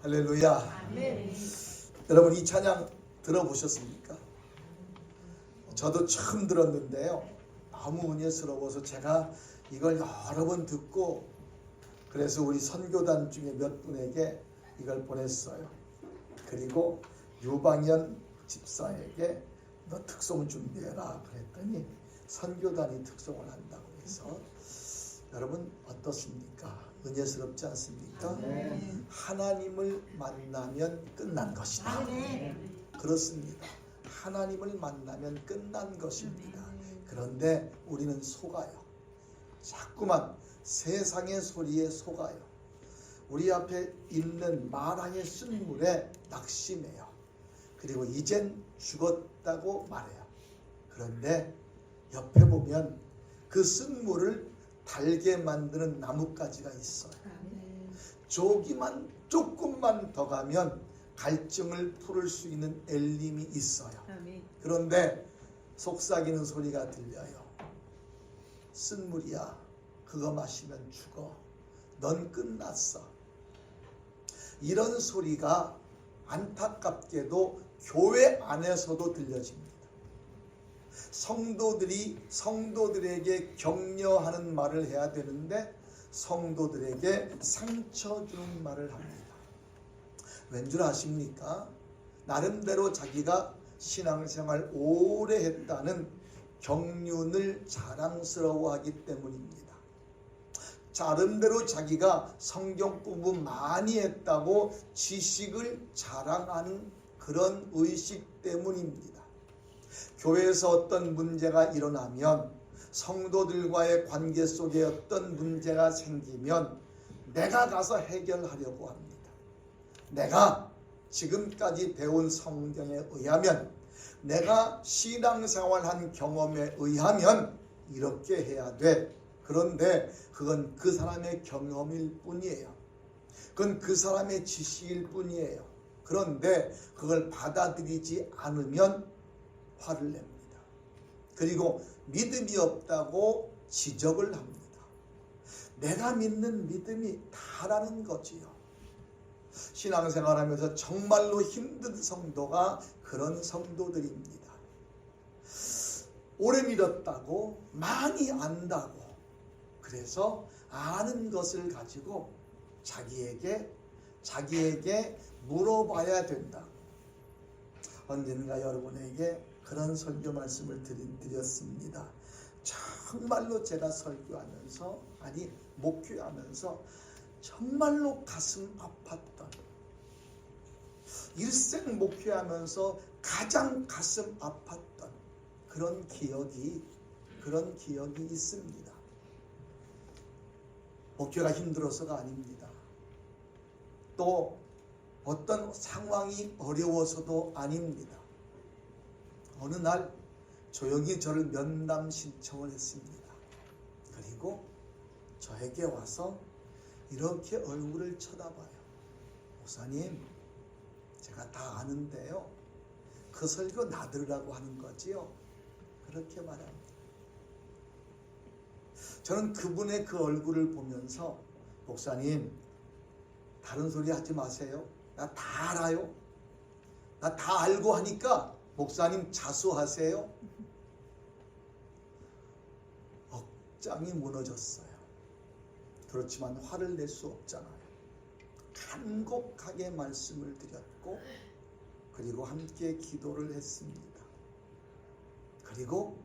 할렐루야. 아멘. 여러분 이 찬양 들어보셨습니까? 저도 처음 들었는데요, 너무 은혜스러워서 제가 이걸 여러 번 듣고, 그래서 우리 선교단 중에 몇 분에게 이걸 보냈어요. 그리고 유방현 집사에게 너 특송 준비해라 그랬더니 선교단이 특송을 한다고 해서, 여러분 어떻습니까? 은혜스럽지 않습니까? 네. 하나님을 만나면 끝난 것이다. 네. 그렇습니다. 하나님을 만나면 끝난 것입니다. 그런데 우리는 속아요. 자꾸만 세상의 소리에 속아요. 우리 앞에 있는 마랑의 쓴물에 낙심해요. 그리고 이젠 죽었다고 말해요. 그런데 옆에 보면 그 쓴물을 달게 만드는 나뭇가지가 있어요. 저기만 조금만 더 가면 갈증을 풀을 수 있는 엘림이 있어요. 그런데 속삭이는 소리가 들려요. 쓴물이야, 그거 마시면 죽어. 넌 끝났어. 이런 소리가 안타깝게도 교회 안에서도 들려집니다. 성도들이 성도들에게 격려하는 말을 해야 되는데 성도들에게 상처 주는 말을 합니다. 왠 줄 아십니까? 나름대로 자기가 신앙생활 오래 했다는 경륜을 자랑스러워하기 때문입니다. 나름대로 자기가 성경 공부 많이 했다고 지식을 자랑하는 그런 의식 때문입니다. 교회에서 어떤 문제가 일어나면, 성도들과의 관계 속에 어떤 문제가 생기면 내가 가서 해결하려고 합니다. 내가 지금까지 배운 성경에 의하면, 내가 신앙생활한 경험에 의하면 이렇게 해야 돼. 그런데 그건 그 사람의 경험일 뿐이에요. 그건 그 사람의 지식일 뿐이에요. 그런데 그걸 받아들이지 않으면 화를 냅니다. 그리고 믿음이 없다고 지적을 합니다. 내가 믿는 믿음이 다라는 거지요. 신앙생활하면서 정말로 힘든 성도가 그런 성도들입니다. 오래 믿었다고, 많이 안다고, 그래서 아는 것을 가지고 자기에게 물어봐야 된다. 언젠가 여러분에게 그런 설교 말씀을 드렸습니다. 정말로 제가 설교하면서, 목회하면서 정말로 가슴 아팠던, 일생 목회하면서 가장 가슴 아팠던 그런 기억이 있습니다. 목회가 힘들어서가 아닙니다. 또 어떤 상황이 어려워서도 아닙니다. 어느 날 조용히 저를 면담 신청을 했습니다. 그리고 저에게 와서 이렇게 얼굴을 쳐다봐요. 목사님, 제가 다 아는데요, 그 설교 나들으라고 하는 거지요? 그렇게 말합니다. 저는 그분의 그 얼굴을 보면서, 목사님, 다른 소리 하지 마세요. 나 다 알아요. 나 다 알고 하니까 목사님 자수하세요. 억장이 무너졌어요. 그렇지만 화를 낼 수 없잖아요. 간곡하게 말씀을 드렸고, 그리고 함께 기도를 했습니다. 그리고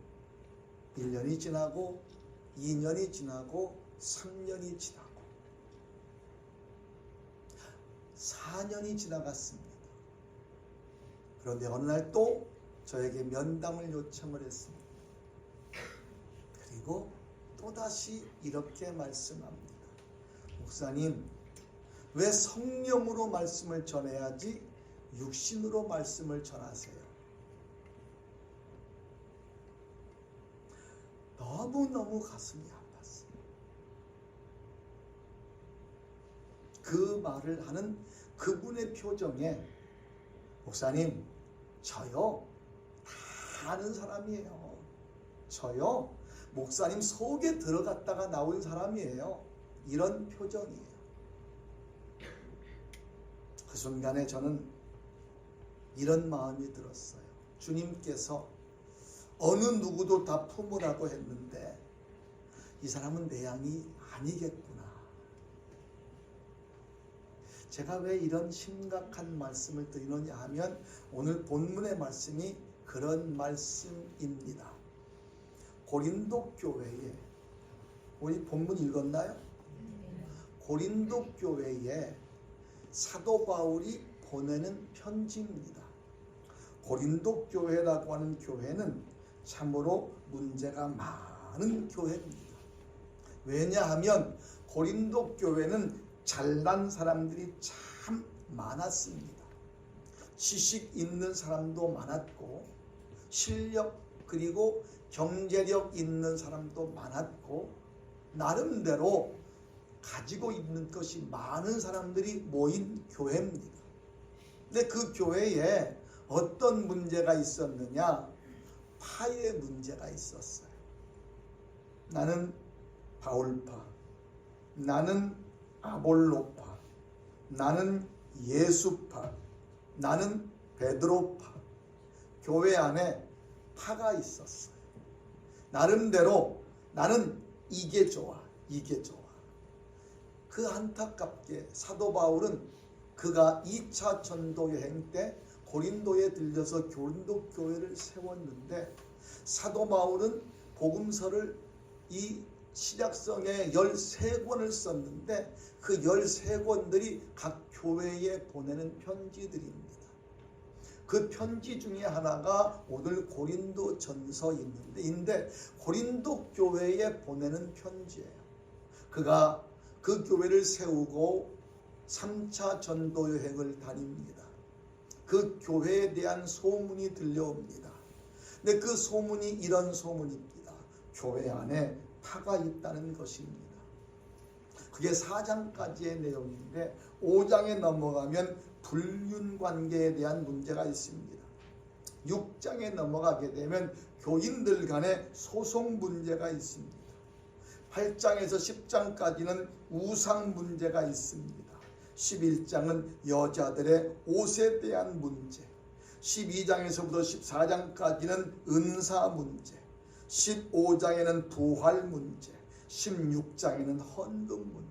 1년이 지나고 2년이 지나고 3년이 지나고 4년이 지나갔습니다. 그런데 어느 날 또 저에게 면담을 요청을 했습니다. 그리고 또다시 이렇게 말씀합니다. 목사님, 왜 성령으로 말씀을 전해야지 육신으로 말씀을 전하세요? 너무너무 가슴이 아팠어요. 그 말을 하는 그분의 표정에, 목사님, 저요 다 아는 사람이에요. 저요 목사님 속에 들어갔다가 나온 사람이에요. 이런 표정이에요. 그 순간에 저는 이런 마음이 들었어요. 주님께서 어느 누구도 다 품으라고 했는데 이 사람은 내 양이 아니겠구나. 제가 왜 이런 심각한 말씀을 드리느냐 하면 오늘 본문의 말씀이 그런 말씀입니다. 고린도 교회에, 우리 본문 읽었나요? 고린도 교회에 사도 바울이 보내는 편지입니다. 고린도 교회라고 하는 교회는 참으로 문제가 많은 교회입니다. 왜냐하면 고린도 교회는 잘난 사람들이 참 많았습니다. 지식 있는 사람도 많았고 실력 그리고 경제력 있는 사람도 많았고 나름대로 가지고 있는 것이 많은 사람들이 모인 교회입니다. 근데 그 교회에 어떤 문제가 있었느냐? 파의 문제가 있었어요. 나는 바울파, 나는 아볼로파, 나는 예수파, 나는 베드로파. 교회 안에 파가 있었어요. 나름대로 나는 이게 좋아, 이게 좋아. 그 안타깝게 사도 바울은 그가 2차 전도 여행 때 고린도에 들려서 고린도 교회를 세웠는데 사도 바울은 복음서를 이 신약성에 13권을 썼는데 그 13권들이 각 교회에 보내는 편지들입니다. 그 편지 중에 하나가 오늘 고린도 전서인데 고린도 교회에 보내는 편지예요. 그가 그 교회를 세우고 3차 전도 여행을 다닙니다. 그 교회에 대한 소문이 들려옵니다. 근데 그 소문이 이런 소문입니다. 교회 안에 파가 있다는 것입니다. 그게 4장까지의 내용인데 5장에 넘어가면 불륜관계에 대한 문제가 있습니다. 6장에 넘어가게 되면 교인들 간의 소송 문제가 있습니다. 8장에서 10장까지는 우상 문제가 있습니다. 11장은 여자들의 옷에 대한 문제, 12장에서부터 14장까지는 은사 문제, 15장에는 부활 문제, 16장에는 헌금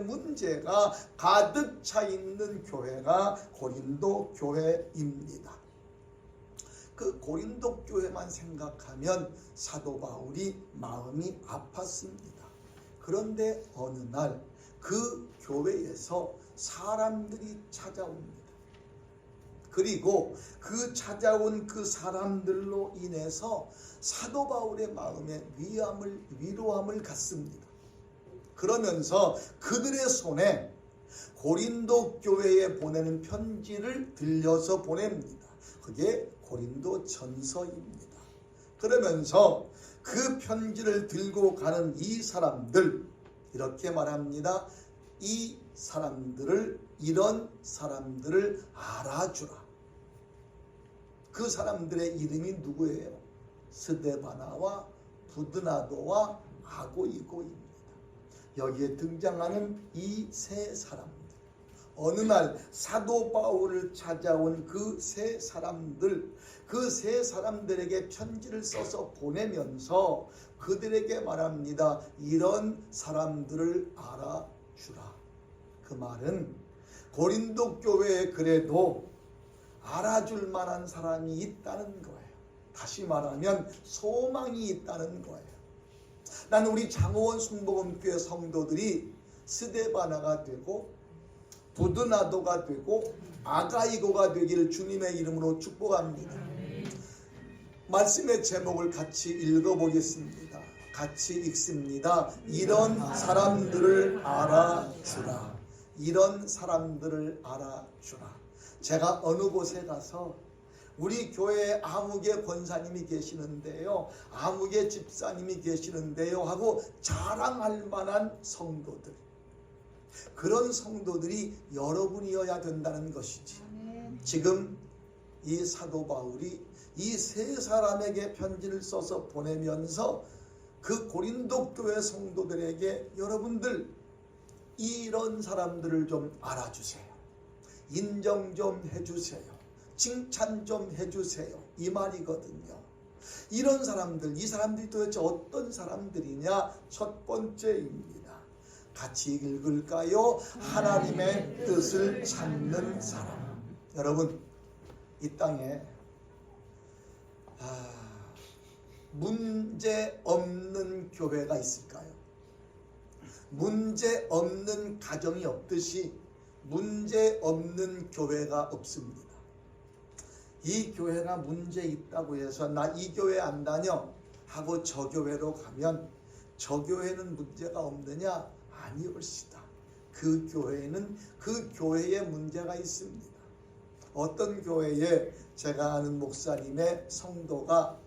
문제가 가득 차 있는 교회가 고린도 교회입니다. 그 고린도 교회만 생각하면 사도 바울이 마음이 아팠습니다. 그런데 어느 날 그 교회에서 사람들이 찾아옵니다. 그리고 그 찾아온 그 사람들로 인해서 사도 바울의 마음에 위로함을 갖습니다. 그러면서 그들의 손에 고린도 교회에 보내는 편지를 들려서 보냅니다. 그게 고린도 전서입니다. 그러면서 그 편지를 들고 가는 이 사람들 이렇게 말합니다. 이런 사람들을 알아주라. 그 사람들의 이름이 누구예요? 스데바나와 부드나도와 아고이고입니다. 여기에 등장하는 이 세 사람들, 어느 날 사도 바울을 찾아온 그 세 사람들, 그 세 사람들에게 편지를 써서 보내면서 그들에게 말합니다. 이런 사람들을 알아주라. 그 말은 고린도 교회에 그래도 알아줄 만한 사람이 있다는 거예요. 다시 말하면 소망이 있다는 거예요. 나는 우리 장호원 순복음교회 성도들이 스데바나가 되고 부드나도가 되고 아가이고가 되기를 주님의 이름으로 축복합니다. 말씀의 제목을 같이 읽어보겠습니다. 같이 읽습니다. 이런 사람들을 알아주라. 이런 사람들을 알아주라. 제가 어느 곳에 가서 우리 교회에 아무개 권사님이 계시는데요, 아무개 집사님이 계시는데요 하고 자랑할 만한 성도들, 그런 성도들이 여러분이어야 된다는 것이지. 지금 이 사도 바울이 이 세 사람에게 편지를 써서 보내면서 그 고린도 교회 성도들에게 여러분들 이런 사람들을 좀 알아주세요. 인정 좀 해주세요. 칭찬 좀 해주세요. 이 말이거든요. 이런 사람들, 이 사람들이 도대체 어떤 사람들이냐? 첫 번째입니다. 같이 읽을까요? 하나님의 뜻을 찾는 사람. 여러분, 이 땅에 문제 없는 교회가 있을까요? 문제 없는 가정이 없듯이 문제 없는 교회가 없습니다. 이 교회가 문제 있다고 해서 나 이 교회 안 다녀 하고 저 교회로 가면 저 교회는 문제가 없느냐? 아니올시다. 그 교회는 그 교회에 문제가 있습니다. 어떤 교회에 제가 아는 목사님의 성도가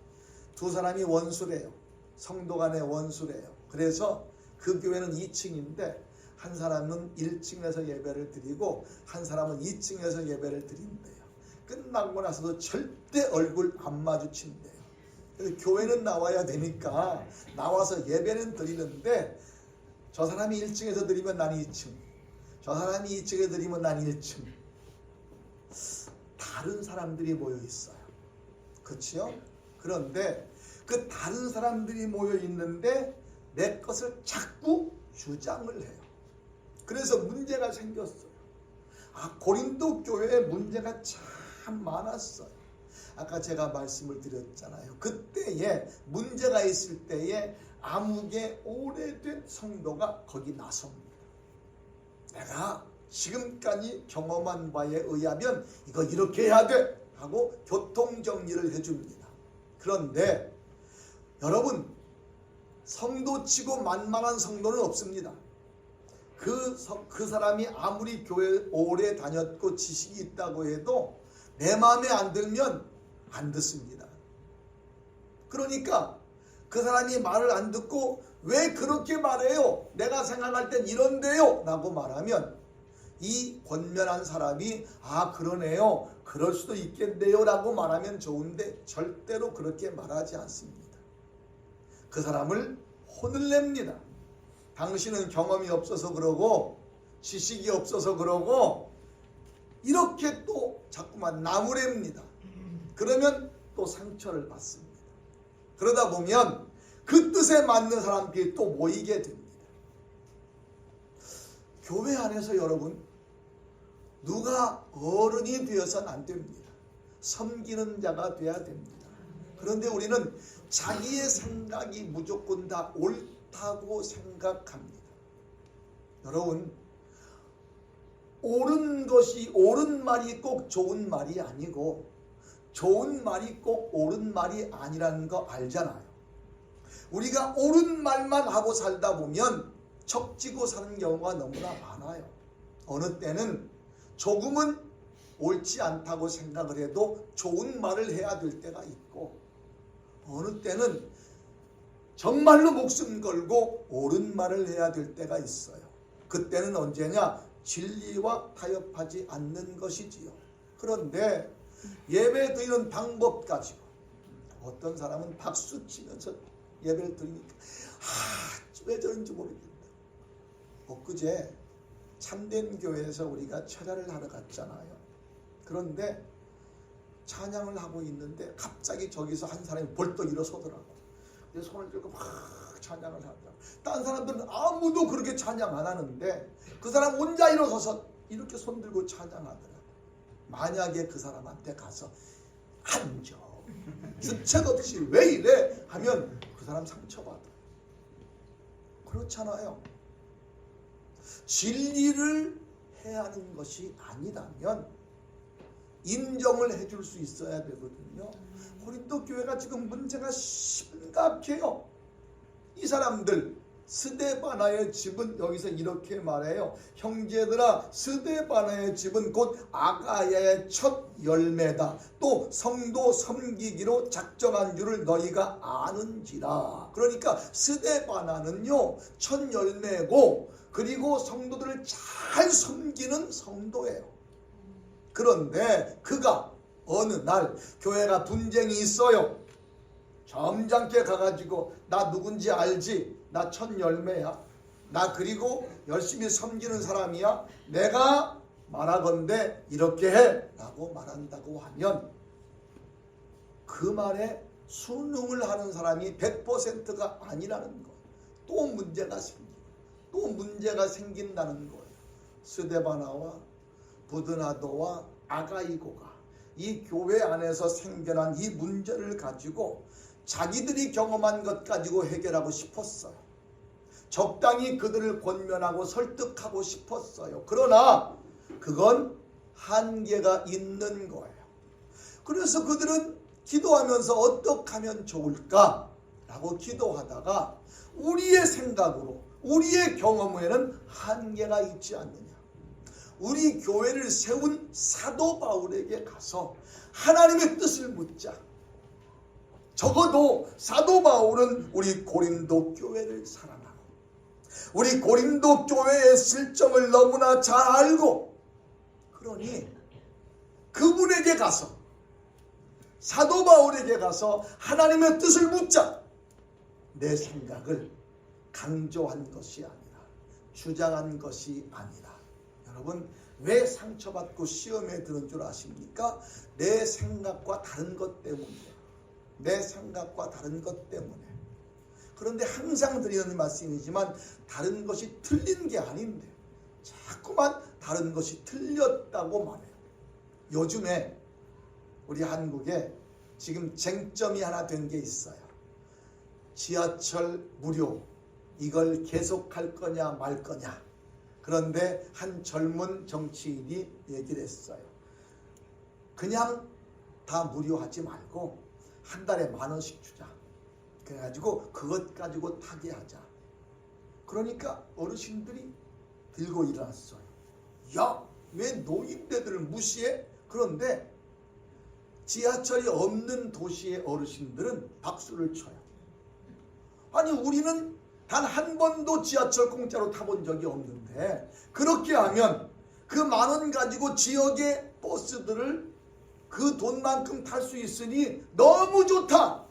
두 사람이 원수래요. 성도 간의 원수래요. 그래서 그 교회는 2층인데 한 사람은 1층에서 예배를 드리고 한 사람은 2층에서 예배를 드린대요. 끝나고 나서도 절대 얼굴 안 마주친대요. 그래서 교회는 나와야 되니까 나와서 예배는 드리는데 저 사람이 1층에서 드리면 난 2층, 저 사람이 2층에 드리면 난 1층. 다른 사람들이 모여 있어요. 그렇죠? 그런데 그 다른 사람들이 모여 있는데 내 것을 자꾸 주장을 해요. 그래서 문제가 생겼어요. 고린도 교회에 문제가 참 많았어요. 아까 제가 말씀을 드렸잖아요. 그때에 문제가 있을 때에 암흑의 오래된 성도가 거기 나섭니다. 내가 지금까지 경험한 바에 의하면 이거 이렇게 해야 돼 하고 교통정리를 해줍니다. 그런데 여러분, 성도치고 만만한 성도는 없습니다. 그 사람이 아무리 교회 오래 다녔고 지식이 있다고 해도 내 마음에 안 들면 안 듣습니다. 그러니까 그 사람이 말을 안 듣고 왜 그렇게 말해요? 내가 생각할 땐 이런데요 라고 말하면 이 권면한 사람이 그러네요, 그럴 수도 있겠네요 라고 말하면 좋은데 절대로 그렇게 말하지 않습니다. 그 사람을 혼을 냅니다. 당신은 경험이 없어서 그러고 지식이 없어서 그러고 이렇게 또 자꾸만 나무랍니다. 그러면 또 상처를 받습니다. 그러다 보면 그 뜻에 맞는 사람들이 또 모이게 됩니다. 교회 안에서 여러분, 누가 어른이 되어서는 안 됩니다. 섬기는 자가 돼야 됩니다. 그런데 우리는 자기의 생각이 무조건 다 옳다고 생각합니다. 여러분, 옳은 말이 꼭 좋은 말이 아니고 좋은 말이 꼭 옳은 말이 아니라는 거 알잖아요. 우리가 옳은 말만 하고 살다 보면 척지고 사는 경우가 너무나 많아요. 어느 때는 조금은 옳지 않다고 생각을 해도 좋은 말을 해야 될 때가 있고 어느 때는 정말로 목숨 걸고 옳은 말을 해야 될 때가 있어요. 그때는 언제냐? 진리와 타협하지 않는 것이지요. 그런데 예배 드리는 방법 가지고 어떤 사람은 박수 치면서 예배를 드리니까 왜 저런지 모르겠다. 엊그제 참된 교회에서 우리가 철야를 하러 갔잖아요. 그런데 찬양을 하고 있는데 갑자기 저기서 한 사람이 벌떡 일어서더라고. 그래서 손을 들고 막 찬양을 하더라고. 다른 사람들은 아무도 그렇게 찬양 안 하는데 그 사람 혼자 일어서서 이렇게 손 들고 찬양하더라고. 만약에 그 사람한테 가서 앉아, 주책 없이 왜 이래 하면 그 사람 상처받아. 그렇잖아요. 진리를 해야 하는 것이 아니라면 인정을 해줄 수 있어야 되거든요. 고린도 교회가 지금 문제가 심각해요. 이 사람들 스데바나의 집은 여기서 이렇게 말해요. 형제들아, 스데바나의 집은 곧 아가야의 첫 열매다. 또 성도 섬기기로 작정한 줄을 너희가 아는지라. 그러니까 스데바나는요, 첫 열매고 그리고 성도들을 잘 섬기는 성도예요. 그런데 그가 어느 날 교회가 분쟁이 있어요. 점잖게 가가지고 나 누군지 알지? 나 첫 열매야. 나 그리고 열심히 섬기는 사람이야. 내가 말하건대 이렇게 해 라고 말한다고 하면 그 말에 순응을 하는 사람이 100%가 아니라는 거예요. 또 문제가 생기고 또 문제가 생긴다는 거예요. 스데바나와 부드나도와 아가이고가 이 교회 안에서 생겨난 이 문제를 가지고 자기들이 경험한 것 가지고 해결하고 싶었어요. 적당히 그들을 권면하고 설득하고 싶었어요. 그러나 그건 한계가 있는 거예요. 그래서 그들은 기도하면서 어떻게 하면 좋을까? 라고 기도하다가 우리의 생각으로 우리의 경험에는 한계가 있지 않느냐. 우리 교회를 세운 사도 바울에게 가서 하나님의 뜻을 묻자. 적어도 사도 바울은 우리 고린도 교회를 사랑하고 우리 고린도 교회의 실정을 너무나 잘 알고 그러니 그분에게 가서 사도 바울에게 가서 하나님의 뜻을 묻자. 내 생각을 강조한 것이 아니라 주장한 것이 아니라 여러분 왜 상처받고 시험에 드는 줄 아십니까? 내 생각과 다른 것 때문이에요. 내 생각과 다른 것 때문에. 그런데 항상 드리는 말씀이지만 다른 것이 틀린 게 아닌데 자꾸만 다른 것이 틀렸다고 말해요. 요즘에 우리 한국에 지금 쟁점이 하나 된 게 있어요. 지하철 무료 이걸 계속할 거냐 말 거냐. 그런데 한 젊은 정치인이 얘기를 했어요. 그냥 다 무료하지 말고 한 달에 10,000원씩 주자. 그래가지고 그것 가지고 타게 하자. 그러니까 어르신들이 들고 일어났어요. 야, 왜 노인네들을 무시해? 그런데 지하철이 없는 도시의 어르신들은 박수를 쳐요. 아니 우리는 단 한 번도 지하철 공짜로 타본 적이 없는데 그렇게 하면 그 10,000원 가지고 지역의 버스들을 그 돈만큼 탈 수 있으니 너무 좋다.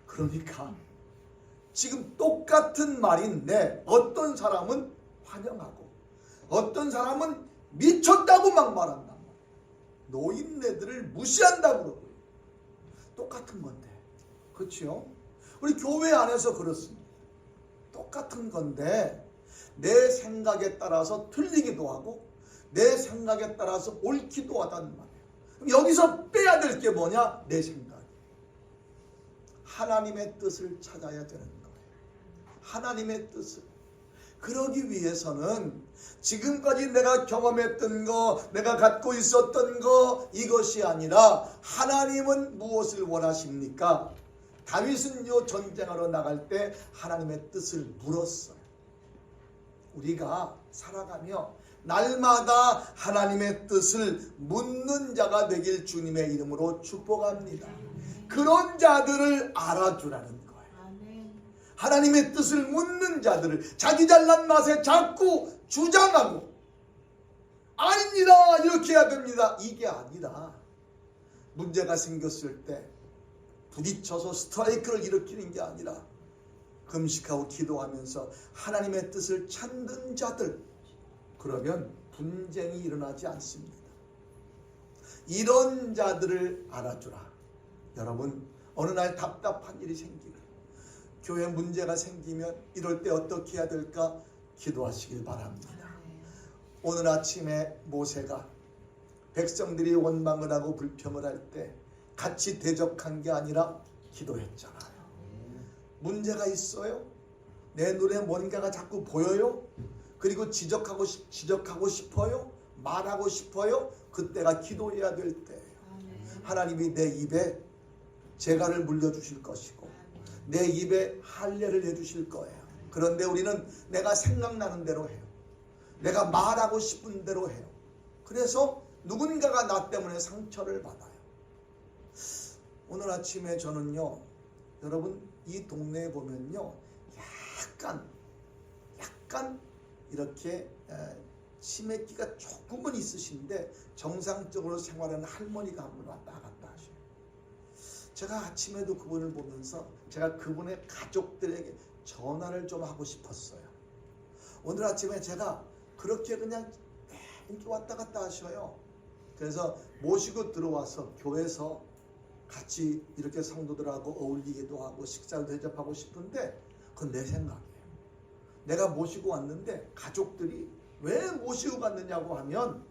그러니까 지금 똑같은 말인데 어떤 사람은 환영하고 어떤 사람은 미쳤다고 막 말한단 말이에요. 노인네들을 무시한다고 그러고요. 똑같은 건데. 그렇죠? 우리 교회 안에서 그렇습니다. 똑같은 건데 내 생각에 따라서 틀리기도 하고 내 생각에 따라서 옳기도 하다는 말이에요. 그럼 여기서 빼야 될 게 뭐냐? 내 생각. 하나님의 뜻을 찾아야 되는 거예요. 하나님의 뜻을. 그러기 위해서는 지금까지 내가 경험했던 거, 내가 갖고 있었던 거 이것이 아니라 하나님은 무엇을 원하십니까? 다윗은요 전쟁하러 나갈 때 하나님의 뜻을 물었어요. 우리가 살아가며 날마다 하나님의 뜻을 묻는 자가 되길 주님의 이름으로 축복합니다. 그런 자들을 알아주라는 거예요. 하나님의 뜻을 묻는 자들을 자기 잘난 맛에 자꾸 주장하고 아닙니다 이렇게 해야 됩니다 이게 아니라 문제가 생겼을 때 부딪혀서 스트라이크를 일으키는 게 아니라 금식하고 기도하면서 하나님의 뜻을 찾는 자들, 그러면 분쟁이 일어나지 않습니다. 이런 자들을 알아주라. 여러분 어느 날 답답한 일이 생기면 교회 문제가 생기면 이럴 때 어떻게 해야 될까? 기도하시길 바랍니다. 오늘 아침에 모세가 백성들이 원망을 하고 불평을 할 때 같이 대적한 게 아니라 기도했잖아요. 문제가 있어요? 내 눈에 뭔가가 자꾸 보여요? 그리고 지적하고 싶어요? 말하고 싶어요? 그때가 기도해야 될 때예요. 하나님이 내 입에 재갈을 물려주실 것이고 내 입에 할례를 해주실 거예요. 그런데 우리는 내가 생각나는 대로 해요. 내가 말하고 싶은 대로 해요. 그래서 누군가가 나 때문에 상처를 받아요. 오늘 아침에 저는요, 여러분 이 동네에 보면요, 약간 이렇게 치매기가 조금은 있으신데 정상적으로 생활하는 할머니가 한 분 왔다 갔다 하셔요. 제가 아침에도 그분을 보면서 제가 그분의 가족들에게 전화를 좀 하고 싶었어요. 오늘 아침에 제가 그렇게 그냥 이렇게 왔다 갔다 하셔요. 그래서 모시고 들어와서 교회에서 같이 이렇게 성도들하고 어울리기도 하고 식사를 대접하고 싶은데 그건 내 생각이에요. 내가 모시고 왔는데 가족들이 왜 모시고 갔느냐고 하면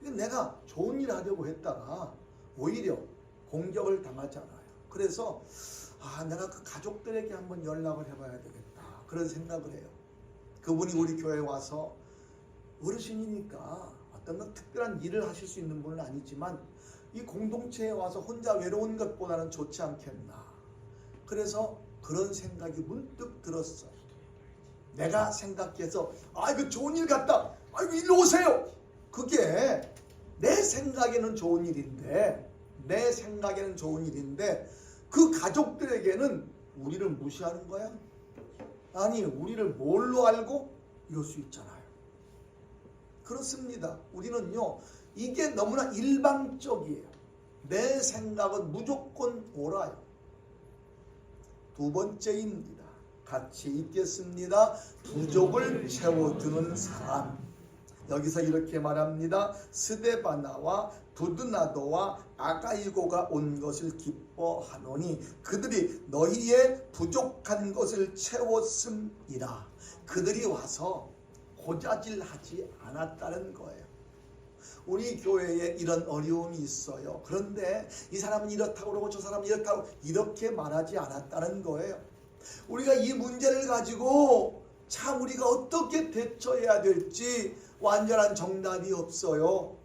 내가 좋은 일 하려고 했다가 오히려 공격을 당하잖아요. 그래서 내가 그 가족들에게 한번 연락을 해봐야 되겠다 그런 생각을 해요. 그분이 우리 교회에 와서 어르신이니까 어떤 특별한 일을 하실 수 있는 분은 아니지만 이 공동체에 와서 혼자 외로운 것보다는 좋지 않겠나. 그래서 그런 생각이 문득 들었어요. 내가 생각해서 이거 좋은 일 같다. 이거 일로 오세요. 그게 내 생각에는 좋은 일인데 그 가족들에게는 우리를 무시하는 거야? 아니 우리를 뭘로 알고? 이럴 수 있잖아요. 그렇습니다. 우리는요 이게 너무나 일방적이에요. 내 생각은 무조건 옳아요. 두 번째입니다. 같이 읽겠습니다. 부족을 채워주는 사람. 여기서 이렇게 말합니다. 스데바나와 두드나도와 아가이고가 온 것을 기뻐하노니 그들이 너희의 부족한 것을 채웠음이라. 그들이 와서 고자질하지 않았다는 거예요. 우리 교회에 이런 어려움이 있어요. 그런데 이 사람은 이렇다고 그러고 저 사람은 이렇다고 이렇게 말하지 않았다는 거예요. 우리가 이 문제를 가지고 참 우리가 어떻게 대처해야 될지 완전한 정답이 없어요.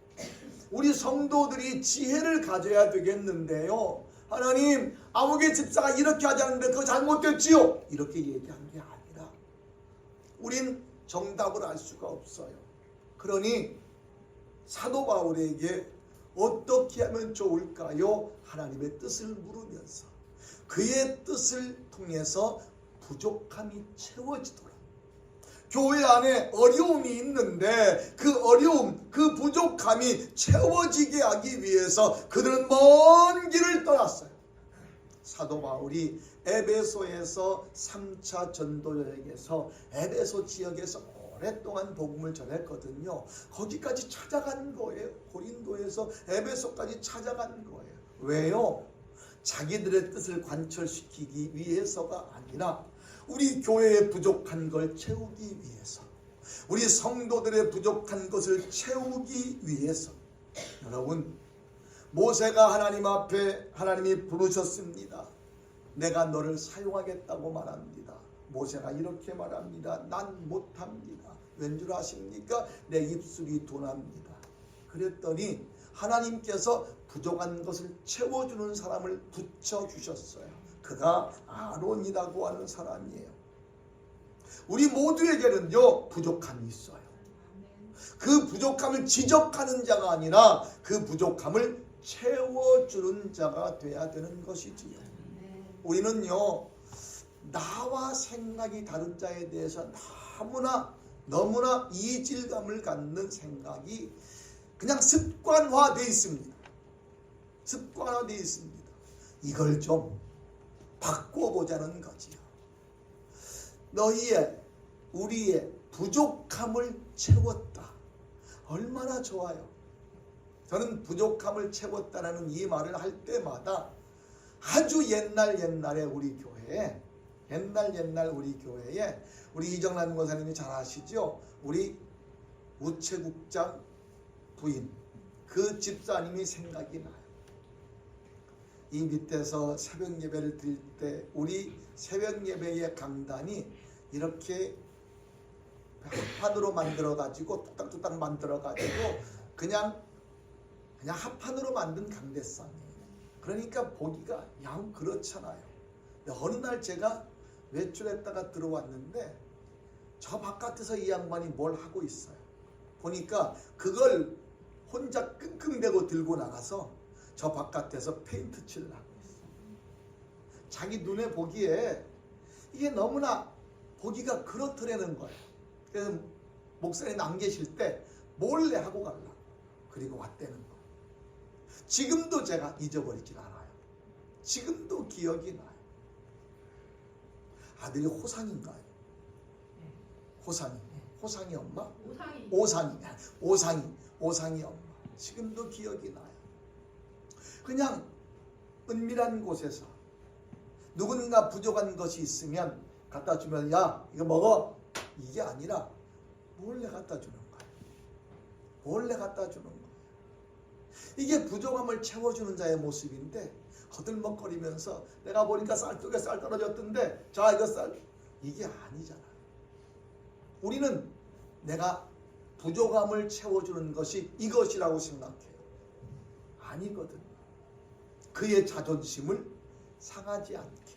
우리 성도들이 지혜를 가져야 되겠는데요. 하나님, 아무개 집사가 이렇게 하지 않는데 그거 잘못됐지요? 이렇게 얘기한 게 아니라 우린 정답을 알 수가 없어요. 그러니 사도 바울에게 어떻게 하면 좋을까요? 하나님의 뜻을 물으면서 그의 뜻을 통해서 부족함이 채워지도록, 교회 안에 어려움이 있는데 그 어려움, 그 부족함이 채워지게 하기 위해서 그들은 먼 길을 떠났어요. 사도 바울이 에베소에서 3차 전도 여행에서 에베소 지역에서 오랫동안 복음을 전했거든요. 거기까지 찾아간 거예요. 고린도에서 에베소까지 찾아간 거예요. 왜요? 자기들의 뜻을 관철시키기 위해서가 아니라 우리 교회의 부족한 걸 채우기 위해서, 우리 성도들의 부족한 것을 채우기 위해서. 여러분, 모세가 하나님 앞에 하나님이 부르셨습니다. 내가 너를 사용하겠다고 말합니다. 모세가 이렇게 말합니다. 난 못합니다. 왠 줄 아십니까? 내 입술이 둔합니다. 그랬더니 하나님께서 부족한 것을 채워주는 사람을 붙여주셨어요. 그가 아론이라고 하는 사람이에요. 우리 모두에게는요 부족함이 있어요. 그 부족함을 지적하는 자가 아니라 그 부족함을 채워주는 자가 돼야 되는 것이지요. 우리는요 나와 생각이 다른 자에 대해서 너무나 이질감을 갖는 생각이 그냥 습관화되어 있습니다. 습관화되어 있습니다. 이걸 좀 바꿔보자는 거지요. 우리의 부족함을 채웠다. 얼마나 좋아요. 저는 부족함을 채웠다라는 이 말을 할 때마다 아주 옛날에 우리 교회에 우리 이정란 권사님이 잘 아시죠? 우리 우체국장 부인 그 집사님이 생각이 나요. 이 밑에서 새벽 예배를 드릴 때 우리 새벽 예배의 강단이 이렇게 합판으로 만들어가지고 뚝딱뚝딱 만들어가지고 그냥 합판으로 만든 강대상이에요. 그러니까 보기가 양 그렇잖아요. 어느 날 제가 외출했다가 들어왔는데 저 바깥에서 이 양반이 뭘 하고 있어요. 보니까 그걸 혼자 끙끙대고 들고 나가서 저 바깥에서 페인트 칠을 하고 있어요. 자기 눈에 보기에 이게 너무나 보기가 그렇더라는 거예요. 그래서 목사님 안 계실 때 몰래 하고 가려고 그리고 왔다는 거예요. 지금도 제가 잊어버리질 않아요. 지금도 기억이 나요. 아들이 호상인가요? 호상이에요. 호상이 엄마? 오상이. 오상이 엄마. 지금도 기억이 나요. 그냥 은밀한 곳에서 누군가 부족한 것이 있으면 갖다 주면 야 이거 먹어, 이게 아니라 몰래 갖다 주는 거예요. 몰래 갖다 주는 거예요. 이게 부족함을 채워주는 자의 모습인데 거들먹거리면서 내가 보니까 쌀떡에 쌀 떨어졌던데 자 이거 쌀, 이게 아니잖아요. 우리는 내가 부족함을 채워주는 것이 이것이라고 생각해요. 아니거든요. 그의 자존심을 상하지 않게.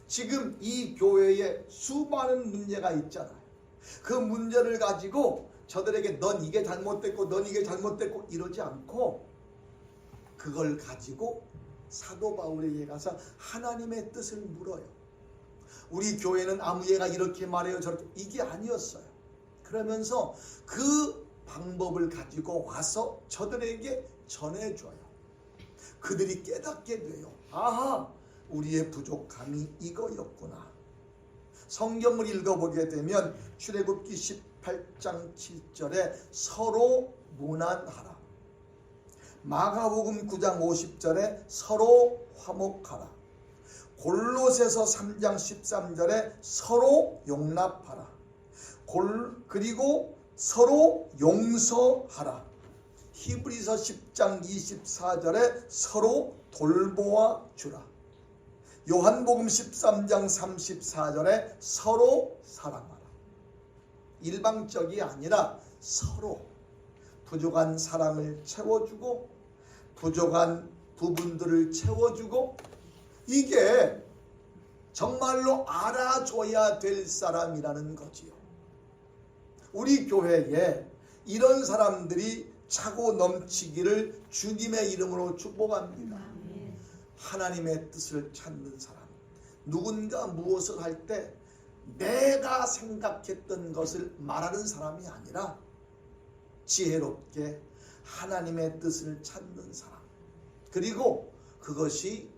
지금 이 교회에 수많은 문제가 있잖아요. 그 문제를 가지고 저들에게 넌 이게 잘못됐고 넌 이게 잘못됐고 이러지 않고 그걸 가지고 사도 바울에게 가서 하나님의 뜻을 물어요. 우리 교회는 아무개가 이렇게 말해요 저렇게, 이게 아니었어요. 그러면서 그 방법을 가지고 와서 저들에게 전해줘요. 그들이 깨닫게 돼요. 아하, 우리의 부족함이 이거였구나. 성경을 읽어보게 되면 출애굽기 18장 7절에 서로 문안하라. 마가복음 9장 50절에 서로 화목하라. 골로새서 3장 13절에 서로 용납하라. 그리고 서로 용서하라. 히브리서 10장 24절에 서로 돌보아 주라. 요한복음 13장 34절에 서로 사랑하라. 일방적이 아니라 서로 부족한 사랑을 채워주고 부족한 부분들을 채워주고, 이게 정말로 알아줘야 될 사람이라는 거지요. 우리 교회에 이런 사람들이 차고 넘치기를 주님의 이름으로 축복합니다. 하나님의 뜻을 찾는 사람, 누군가 무엇을 할 때 내가 생각했던 것을 말하는 사람이 아니라 지혜롭게 하나님의 뜻을 찾는 사람, 그리고 그것이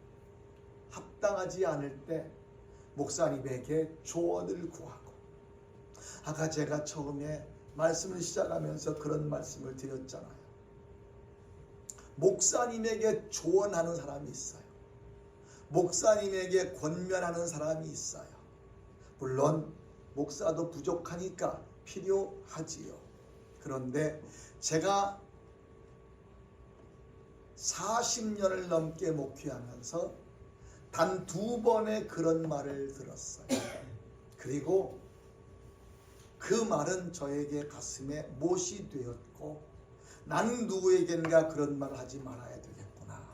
합당하지 않을 때 목사님에게 조언을 구하고, 아까 제가 처음에 말씀을 시작하면서 그런 말씀을 드렸잖아요. 목사님에게 조언하는 사람이 있어요. 목사님에게 권면하는 사람이 있어요. 물론 목사도 부족하니까 필요하지요. 그런데 제가 40년을 넘게 목회하면서 단 2번의 그런 말을 들었어요. 그리고 그 말은 저에게 가슴에 못이 되었고, 나는 누구에겐가 그런 말을 하지 말아야 되겠구나.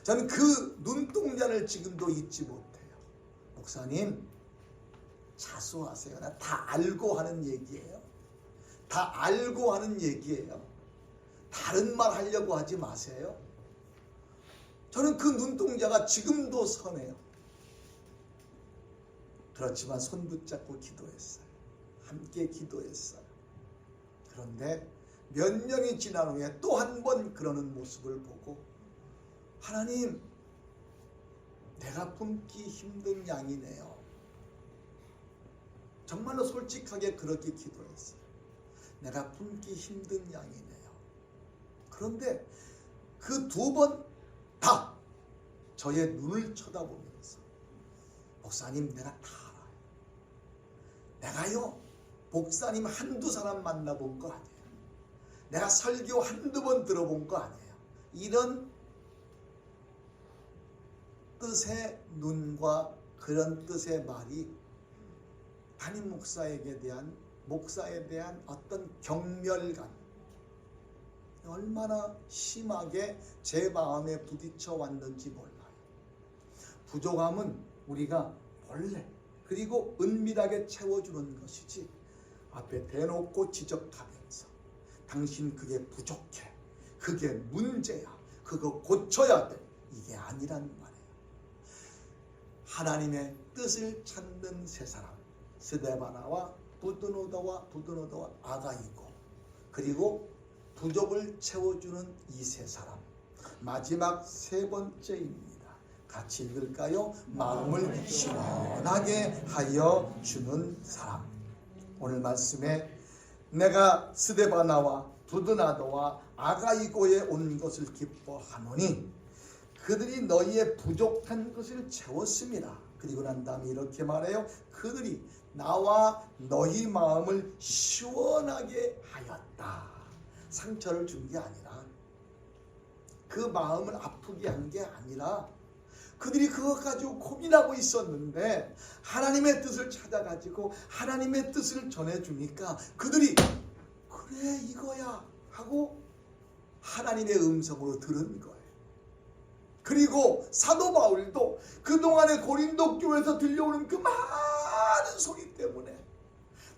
저는 그 눈동자를 지금도 잊지 못해요. 목사님, 자수하세요. 나 다 알고 하는 얘기예요. 다 알고 하는 얘기예요. 다른 말 하려고 하지 마세요. 저는 그 눈동자가 지금도 선해요. 그렇지만 손 붙잡고 기도했어요. 함께 기도했어요. 그런데 몇 년이 지난 후에 또 한 번 그러는 모습을 보고, 하나님, 내가 품기 힘든 양이네요. 정말로 솔직하게 그렇게 기도했어요. 내가 품기 힘든 양이네요. 그런데 그 2번 다 저의 눈을 쳐다보면서, 목사님, 내가 다 알아요. 내가요, 목사님 한두 사람 만나본 거 아니에요. 내가 설교 한두 번 들어본 거 아니에요. 이런 뜻의 눈과 그런 뜻의 말이 담임 목사에 대한 어떤 경멸감, 얼마나 심하게 제 마음에 부딪혀 왔는지 몰라요. 부족함은 우리가 원래 그리고 은밀하게 채워주는 것이지, 앞에 대놓고 지적하면서 당신 그게 부족해, 그게 문제야, 그거 고쳐야 돼, 이게 아니란 말이에요. 하나님의 뜻을 찾는 세 사람, 스데바나와 부드노다와 아가이고, 그리고 부족을 채워주는 이 세 사람, 마지막 3번째입니다. 같이 읽을까요? 마음을 시원하게 하여 주는 사람. 오늘 말씀에 내가 스데바나와 두드나도와 아가이고에 온 것을 기뻐하노니 그들이 너희의 부족한 것을 채웠습니다. 그리고 난 다음에 이렇게 말해요. 그들이 나와 너희 마음을 시원하게 하였다. 상처를 준 게 아니라, 그 마음을 아프게 한 게 아니라, 그들이 그것 가지고 고민하고 있었는데 하나님의 뜻을 찾아가지고 하나님의 뜻을 전해주니까 그들이 그래 이거야 하고 하나님의 음성으로 들은 거예요. 그리고 사도 바울도 그동안에 고린도 교회에서 들려오는 그 많은 소리 때문에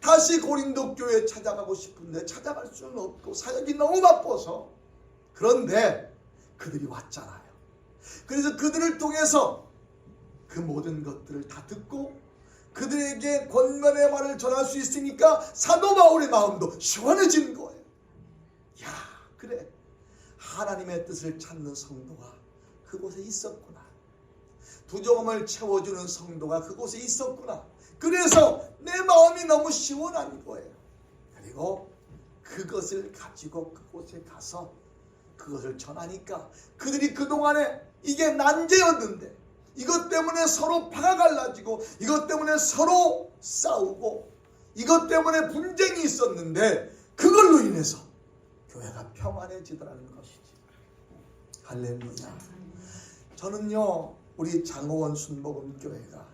다시 고린도 교회에 찾아가고 싶은데 찾아갈 수는 없고 사역이 너무 바빠서, 그런데 그들이 왔잖아요. 그래서 그들을 통해서 그 모든 것들을 다 듣고 그들에게 권면의 말을 전할 수 있으니까 사도 바울의 마음도 시원해진 거예요. 야, 그래, 하나님의 뜻을 찾는 성도가 그곳에 있었구나. 부족함을 채워주는 성도가 그곳에 있었구나. 그래서 내 마음이 너무 시원한 거예요. 그리고 그것을 가지고 그곳에 가서 그것을 전하니까 그들이 그동안에 이게 난제였는데 이것 때문에 서로 파가 갈라지고 이것 때문에 서로 싸우고 이것 때문에 분쟁이 있었는데 그걸로 인해서 교회가 평안해지더라는 것이지. 할렐루야. 저는요, 우리 장호원 순복음교회가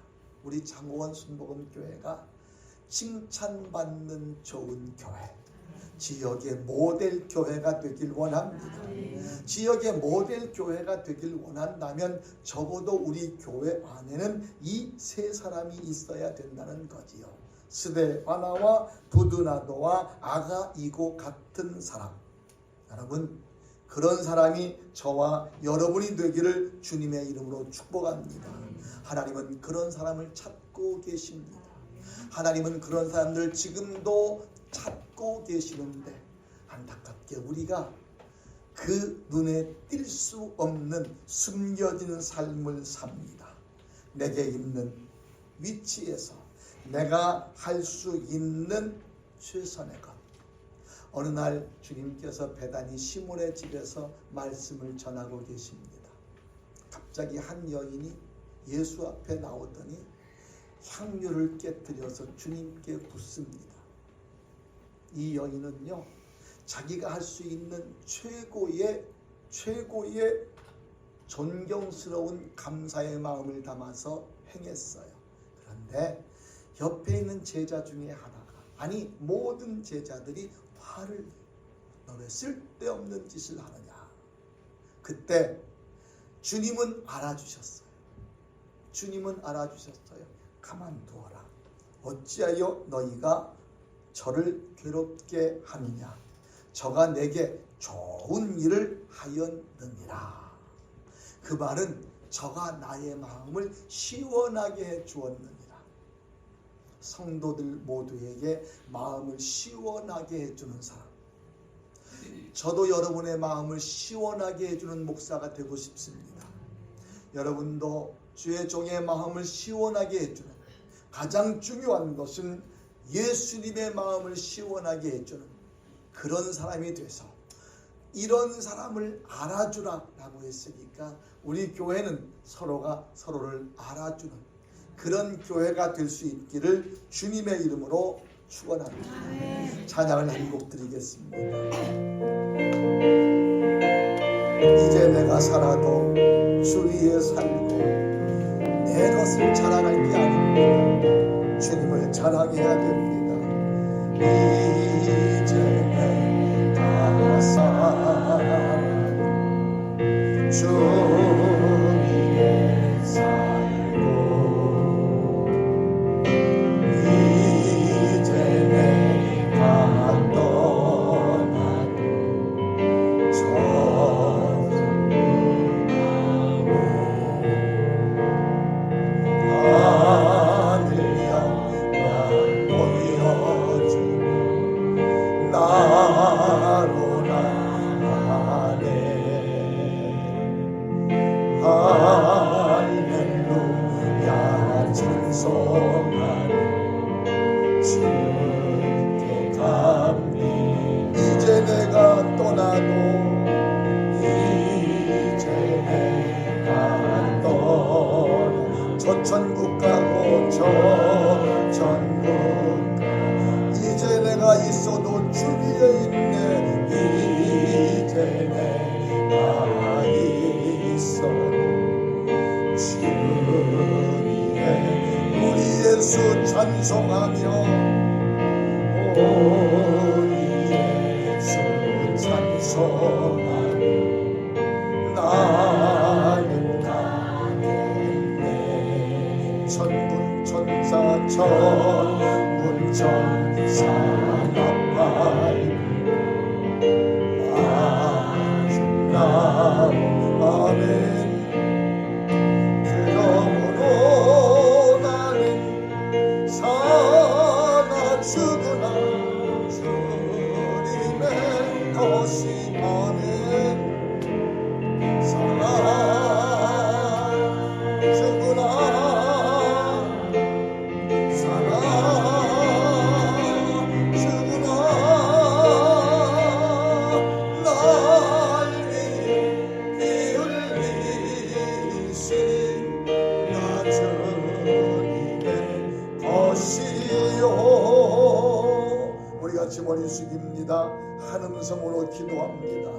칭찬받는 좋은 교회, 지역의 모델 교회가 되길 원합니다. 지역의 모델 교회가 되길 원한다면 적어도 우리 교회 안에는 이 세 사람이 있어야 된다는 거지요. 스데바나와 두드나도와 아가이고 같은 사람. 여러분, 그런 사람이 저와 여러분이 되기를 주님의 이름으로 축복합니다. 하나님은 그런 사람을 찾고 계십니다. 하나님은 그런 사람들 지금도 찾고 계시는데 안타깝게 우리가 그 눈에 띌 수 없는 숨겨진 삶을 삽니다. 내게 있는 위치에서 내가 할 수 있는 최선의 것. 어느 날 주님께서 베다니 시몬의 집에서 말씀을 전하고 계십니다. 갑자기 한 여인이 예수 앞에 나오더니 향유를 깨뜨려서 주님께 붓습니다. 이 여인은요, 자기가 할 수 있는 최고의 존경스러운 감사의 마음을 담아서 행했어요. 그런데 옆에 있는 제자 중에 하나가, 아니 모든 제자들이 화를 내요. 너 왜 쓸데없는 짓을 하느냐. 그때 주님은 알아주셨어요. 가만두어라. 어찌하여 너희가 저를 괴롭게 하느냐. 저가 내게 좋은 일을 하였느니라. 그 말은 저가 나의 마음을 시원하게 해 주었느니라. 성도들 모두에게 마음을 시원하게 해주는 사람. 저도 여러분의 마음을 시원하게 해주는 목사가 되고 싶습니다. 여러분도 주의 종의 마음을 시원하게 해주는, 가장 중요한 것은 예수님의 마음을 시원하게 해주는 그런 사람이 돼서 이런 사람을 알아주라 라고 했으니까 우리 교회는 서로가 서로를 알아주는 그런 교회가 될 수 있기를 주님의 이름으로 축원합니다. 찬양을 한 곡 드리겠습니다. 이제 내가 살아도 주 위에 살고 내 것을 자랑할 게 아닙니다. 주님을 자랑해야 됩니다. 이제 내가 살아도 주 위에 살고 이제 내가 떠나도 하늘 향만 보여주고 전부가 이제 내가 있어도 주 위에 있네. 이제 내가 있어 주 위에 우리 예수 찬송하며 우리 예수 찬송하며 나는 가겠네. 천군 천사 천군 천사 나팔 아줌나 아멘. 그러므로 나는 사나 죽으나 주님의 것이 아멘. 우리 같이 머리 숙입니다. 한 음성으로 기도합니다.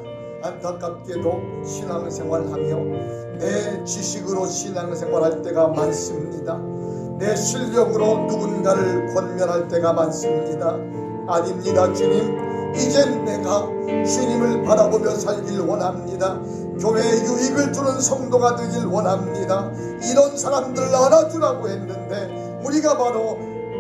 안타깝게도 신앙생활하며 내 지식으로 신앙생활할 때가 많습니다. 내 실력으로 누군가를 권면할 때가 많습니다. 아닙니다. 주님, 이젠 내가 주님을 바라보며 살길 원합니다. 교회에 유익을 주는 성도가 되길 원합니다. 이런 사람들을 알아주라고 했는데 우리가 바로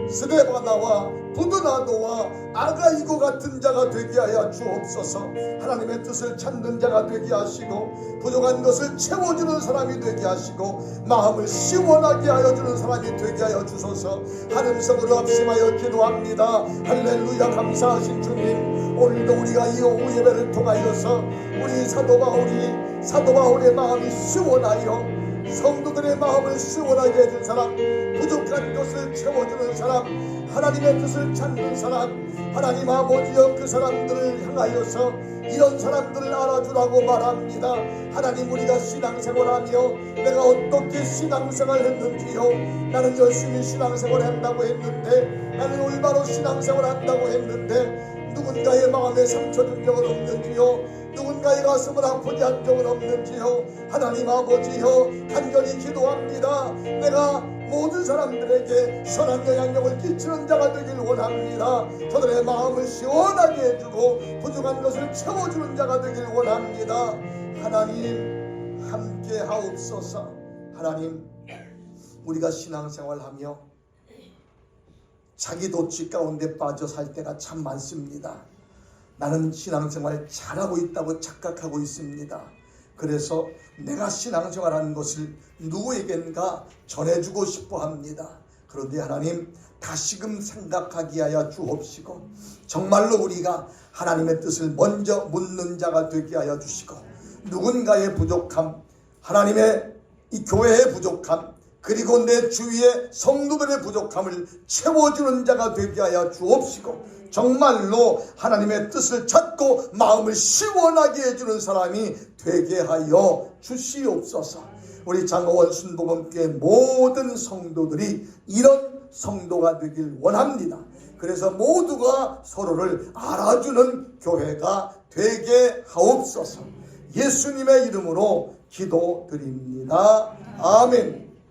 스데바나와 부드나도와 아가이고 같은 자가 되게 하여 주옵소서. 하나님의 뜻을 찾는 자가 되게 하시고 부족한 것을 채워주는 사람이 되게 하시고 마음을 시원하게 하여 주는 사람이 되게 하여 주소서. 한 음성으로 합심하여 기도합니다. 할렐루야. 감사하신 주님, 오늘도 우리가 이 오후 예배를 통하여서 우리 사도 바울의 마음이 시원하여 성도들의 마음을 시원하게 해준 사람, 부족한 것을 채워주는 사람, 하나님의 뜻을 찾는 사람, 하나님 아버지여 그 사람들을 향하여서 이런 사람들을 알아주라고 말합니다. 하나님, 우리가 신앙생활하며 내가 어떻게 신앙생활을 했는지요. 나는 열심히 신앙생활을 한다고 했는데, 나는 올바로 신앙생활을 한다고 했는데 누군가의 마음에 상처 준 적은 없는지요. 누군가의 가슴을 아프게 한 적은 없는지요. 하나님 아버지여, 간절히 기도합니다. 내가 모든 사람들에게 선한 영향력을 끼치는 자가 되길 원합니다. 저들의 마음을 시원하게 해주고 부족한 것을 채워주는 자가 되길 원합니다. 하나님, 함께 하옵소서. 하나님, 우리가 신앙생활하며 자기 도취 가운데 빠져 살 때가 참 많습니다. 나는 신앙생활 잘하고 있다고 착각하고 있습니다. 그래서 내가 신앙생활하는 것을 누구에겐가 전해주고 싶어 합니다. 그런데 하나님, 다시금 생각하게 하여 주옵시고 정말로 우리가 하나님의 뜻을 먼저 묻는 자가 되게 하여 주시고 누군가의 부족함, 하나님의 이 교회의 부족함, 그리고 내 주위의 성도들의 부족함을 채워주는 자가 되게 하여 주옵시고 정말로 하나님의 뜻을 찾고 마음을 시원하게 해주는 사람이 되게 하여 주시옵소서. 우리 장어원 순복음교회 모든 성도들이 이런 성도가 되길 원합니다. 그래서 모두가 서로를 알아주는 교회가 되게 하옵소서. 예수님의 이름으로 기도드립니다. 아멘.